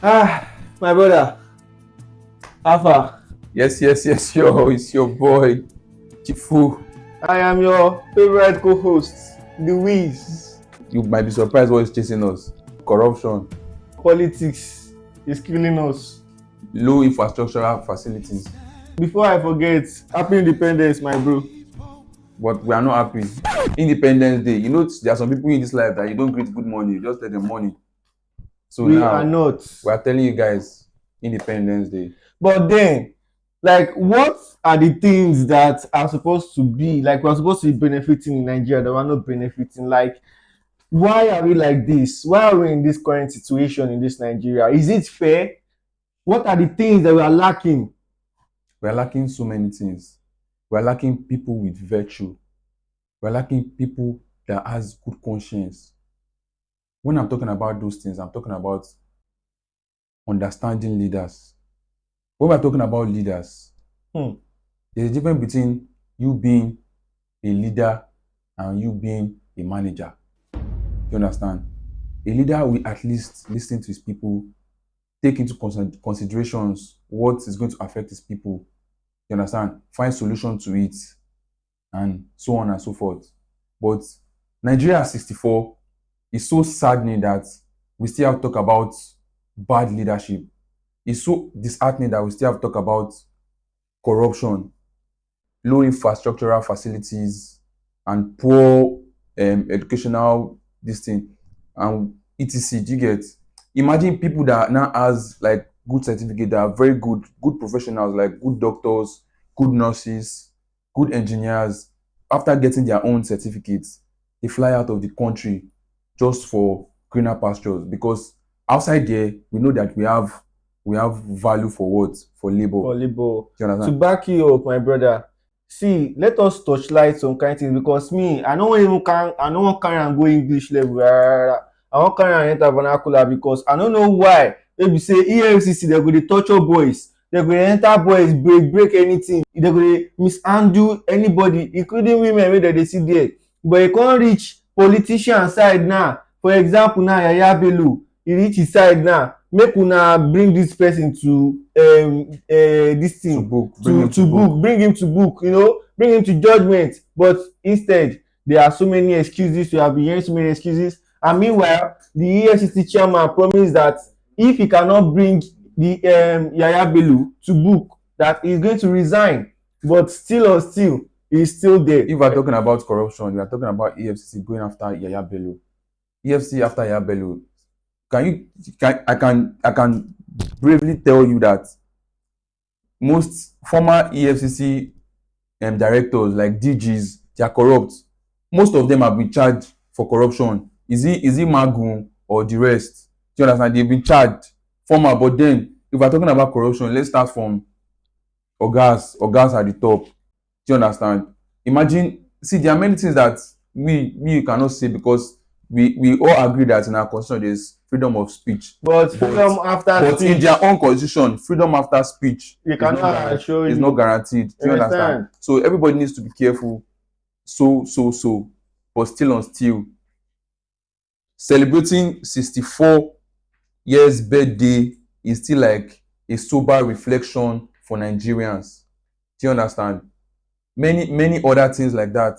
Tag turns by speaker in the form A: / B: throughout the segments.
A: My brother, Alpha.
B: Yes, yo, it's your boy, Chifu.
A: I am your favorite co-host, The Wiz.
B: You might be surprised what is chasing us. Corruption,
A: Politics is killing us.
B: low infrastructural facilities.
A: Before I forget, Happy Independence, my bro.
B: But we are not happy. Independence Day. You know, there are some people in this life that you don't greet good morning, you just tell them morning. So
A: We
B: now,
A: are not.
B: we are telling you guys, Independence Day.
A: But then, what are the things that are supposed to be, we're supposed to be benefiting in Nigeria that we're not benefiting? Why are we like this? Why are we in this current situation in this Nigeria? Is it fair? What are the things that we are lacking?
B: We are lacking so many things. We are lacking people with virtue. We are lacking people that has good conscience. When I'm talking about those things, I'm talking about understanding leaders. When we're talking about leaders, there's a difference between you being a leader and you being a manager. Do you understand? A leader will at least listen to his people, take into considerations what is going to affect his people. You understand? Find solution to it, and so on and so forth. But Nigeria 64 is so saddening that we still have to talk about bad leadership. It's so disheartening that we still have to talk about corruption, low infrastructural facilities, and poor educational this thing, and etc. Do you get? Imagine people that now has like good certificate, that are very good professionals, like good doctors, good nurses, good engineers. After getting their own certificates, they fly out of the country just for greener pastures, because outside there we know that we have value for what? For labor.
A: For labor.
B: Do you understand?
A: To back you up, my brother, see, let us touchlight some kind things, because me, I no wan carry am go English level. I wan carry am enter vernacular, because I no know why wey be say EFCC dem go dey torture boys, dem go dey enter boys break anything, dem go dey mishandle anybody, including women wey dem dey see there. But e come reach politician side now. For example now, Yaya Bello, e reach his side now. Make una bring this person to this thing,
B: To book.
A: bring him to book, bring him to judgment. But instead, there are so many excuses. We have been hearing so many excuses. And meanwhile, the EFCC chairman promised that if he cannot bring the Yaya Bello to book, that he is going to resign. But still, he is still there.
B: If we're talking about corruption, we are talking about EFCC going after Yaya Bello. EFCC after Yaya Bello. I can bravely tell you that most former EFCC directors, like DGs, they are corrupt. Most of them have been charged for corruption. Is it Magun or the rest? Do you understand? They've been charged former. But then, if we're talking about corruption, let's start from Ogas at the top. Do you understand? Imagine, see, there are many things that we cannot say, because we all agree that in our constitution there's freedom of speech.
A: But freedom after speech,
B: in their own constitution, freedom after speech
A: you cannot assure
B: is
A: you.
B: not guaranteed. Do you understand? So everybody needs to be careful. So. But still, celebrating 64 years birthday is still like a sober reflection for Nigerians. Do you understand? Many other things like that.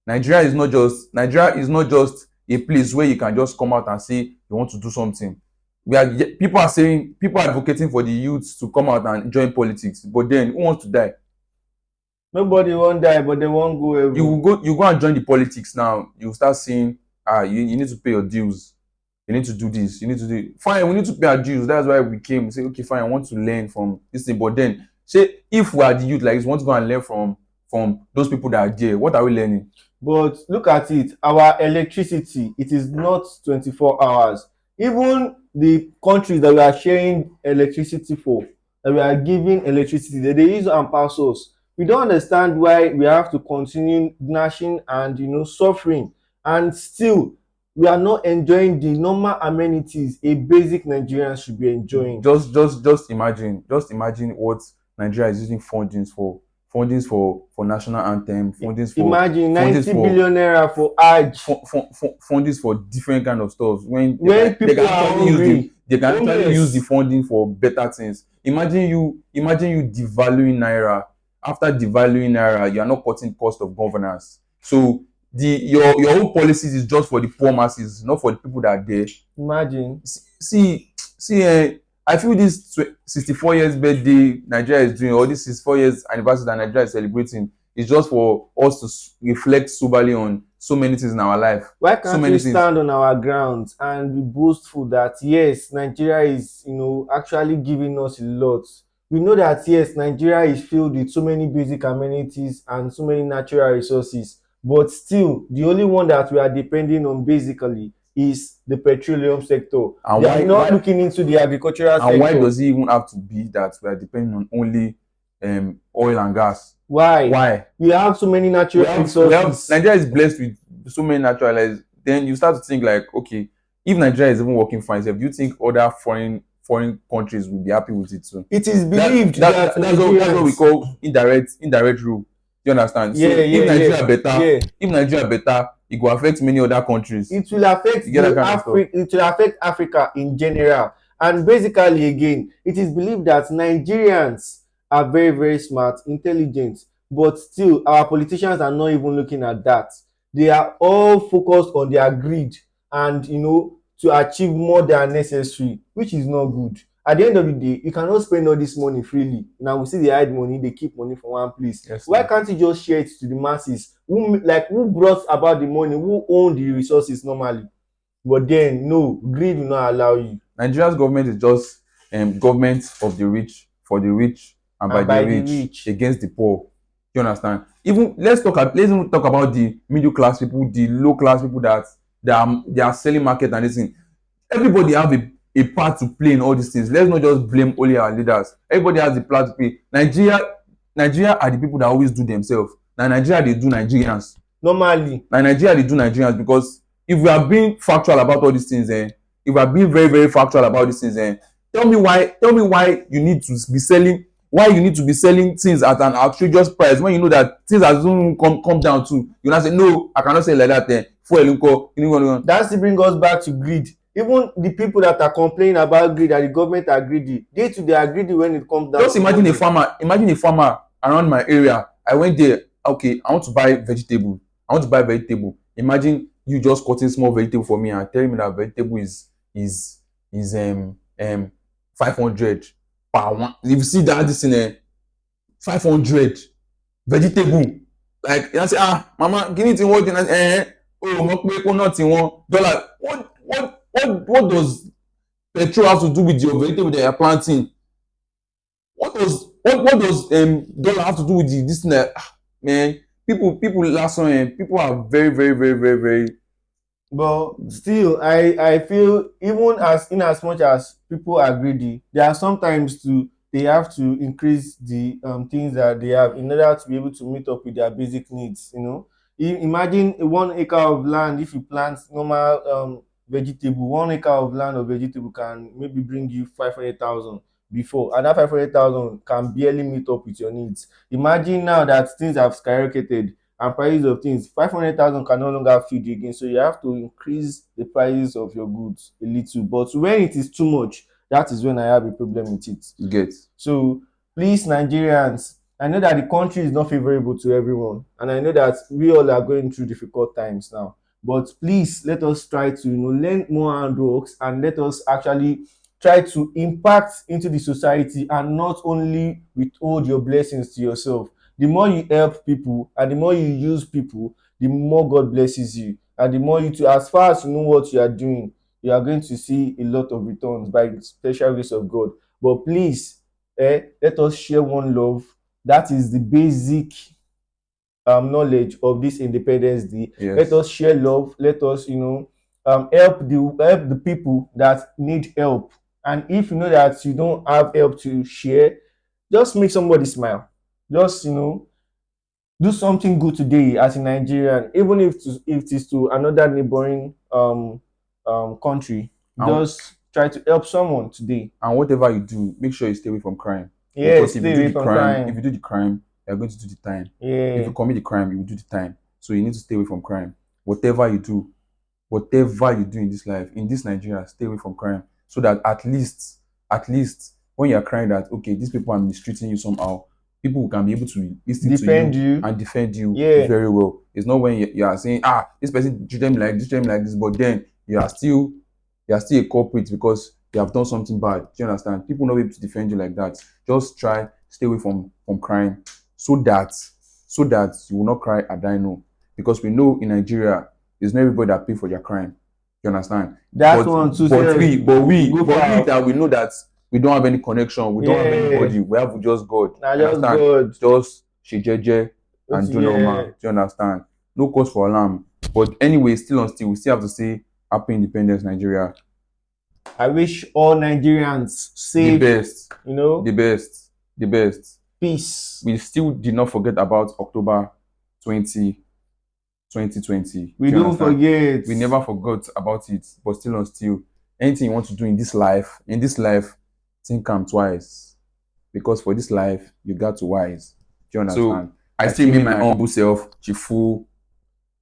B: Nigeria is not just a place where you can just come out and say you want to do something. People are advocating for the youths to come out and join politics, but then who wants to die?
A: Nobody won't die, but they won't go ever.
B: You go and join the politics now. You start saying, you need to pay your dues. You need to do this. You need to do it. Fine, we need to pay our dues. That's why we came. Say, okay, fine, I want to learn from this thing. But then, say, if we are the youth, like, we want to go and learn from those people that are there, what are we learning?
A: But look at it, our electricity, it is not 24 hours. Even the countries that we are sharing electricity for, that we are giving electricity, that they use ampere source. We don't understand why we have to continue gnashing and suffering, and still we are not enjoying the normal amenities a basic Nigerian should be enjoying.
B: Just imagine what Nigeria is using fundings for fundings for national anthem,
A: Imagine
B: fundings
A: 90
B: for
A: billion naira for Hajj
B: fundings for different kind of stuff when
A: when
B: they
A: people
B: can
A: are
B: actually use
A: hungry,
B: they can actually use the
A: homeless.
B: funding for better things. Imagine you devaluing naira. After devaluing naira, you are not cutting cost of governance. So your whole policies is just for the poor masses, not for the people that are there.
A: Imagine.
B: See, I feel this 64 years birthday Nigeria is doing, or this 64 years anniversary that Nigeria is celebrating, is just for us to reflect soberly on so many things in our life.
A: Why
B: So
A: can't
B: many
A: we
B: things.
A: stand on our grounds and be boastful that yes, Nigeria is, actually giving us a lot. We know that yes, Nigeria is filled with so many basic amenities and so many natural resources, but still, the only one that we are depending on basically is the petroleum sector.
B: And
A: They are not looking into the agricultural sector.
B: And why does it even have to be that we are depending on only oil and gas?
A: Why? We have so many natural resources.
B: Nigeria is blessed with so many natural. Then you start to think like, okay, if Nigeria is even working fine, do you think other foreign countries will be happy with it too?
A: It is believed that
B: that's what we call indirect rule. You understand?
A: Yeah,
B: so if Nigeria
A: better,
B: better, it will affect many other countries.
A: It will affect it will affect Africa in general. And basically, again, it is believed that Nigerians are very, very smart, intelligent, but still our politicians are not even looking at that. They are all focused on their greed and to achieve more than necessary, which is not good. At the end of the day, you cannot spend all this money freely. Now we see they hide money, they keep money for one place.
B: Yes,
A: why can't you just share it to the masses? Who brought about the money? Who own the resources normally? But then no, greed will not allow you.
B: Nigeria's government is just government of the rich, for the rich, and by the rich against the poor. You understand? Let's even talk about the middle class people, the low class people that they are selling market and this thing. Everybody have a part to play in all these things. Let's not just blame only our leaders. Everybody has a part to play. Nigeria are the people that always do themselves. Now Nigeria they do Nigerians.
A: Normally.
B: Now Nigeria they do Nigerians, because if we are being factual about all these things, if we are being very, very factual about these things, tell me why you need to be selling things at an outrageous price when you know that things are soon come down to. You now say no, I cannot sell like that.
A: That still bring us back to greed. Even the people that are complaining about greed, that the government are greedy, they too, they are greedy when it comes down.
B: Just imagine a farmer around my area. I went there. Okay, I want to buy vegetable. Imagine you just cutting small vegetable for me and telling me that vegetable is 500 per one. If you see that this in 500 vegetable, like you say, mama, give it in what not in $1. What does petrol have to do with your vegetable that you are planting? What does dollar have to do with this thing? Man, people last one, people are very, very, very, very, very.
A: But still, I feel even in as much as people are greedy, there are sometimes they have to increase the things that they have in order to be able to meet up with their basic needs. Imagine 1 acre of land. If you plant normal vegetable, 1 acre of land of vegetable can maybe bring you 500,000 before, and that 500,000 can barely meet up with your needs. Imagine now that things have skyrocketed and prices of things, 500,000 can no longer feed you again, so you have to increase the prices of your goods a little. But when it is too much, that is when I have a problem with it.
B: You get?
A: So please, Nigerians, I know that the country is not favorable to everyone, and I know that we all are going through difficult times now, but please let us try to learn more handworks, and let us actually try to impact into the society and not only withhold your blessings to yourself. The more you help people and the more you use people, the more God blesses you, and the more as far as you know what you are doing, you are going to see a lot of returns by the special grace of God. But please, let us share one love. That is the basic knowledge of this Independence Day.
B: Yes.
A: Let us share love. Let us help the people that need help. And if you know that you don't have help to share, just make somebody smile. Just do something good today as a Nigerian, even if it is to another neighboring country. Just try to help someone today.
B: And whatever you do, make sure you stay away from crime.
A: Yes, stay away from crime.
B: If you do the crime, you're going to do the time.
A: Yeah.
B: If you commit the crime, you will do the time. So you need to stay away from crime. Whatever you do in this life, in this Nigeria, stay away from crime. So that at least when you're crying that okay, these people are mistreating you somehow, people can be able to listen
A: Defend
B: to
A: you.
B: and defend you
A: Yeah.
B: very well. It's not when you are saying, this person treated me like this, but then you are still a culprit because you have done something bad. Do you understand? People not be able to defend you like that. Just try stay away from crime so that you will not cry and die no. Because we know in Nigeria, it's not everybody that pay for their crime. You understand?
A: That's one too.
B: But we that we know that we don't have any connection, we don't have
A: Yeah.
B: anybody, we have just God.
A: Nah,
B: You
A: just
B: understand?
A: God.
B: Just shejeje and do normal. Do you understand? No cause for alarm. But anyway, we still have to say happy independence, Nigeria.
A: I wish all Nigerians safe.
B: The best.
A: You know?
B: The best.
A: Peace.
B: We still did not forget about October 2020.
A: We don't forget.
B: We never forgot about it, but still, anything you want to do in this life, think twice. Because for this life, you got to wise. Do you understand? So, I still remain my humble self, Chifu.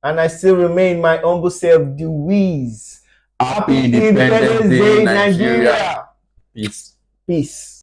A: And I still remain my humble self, Deweez.
B: Happy Independence Day, Nigeria.
A: Peace.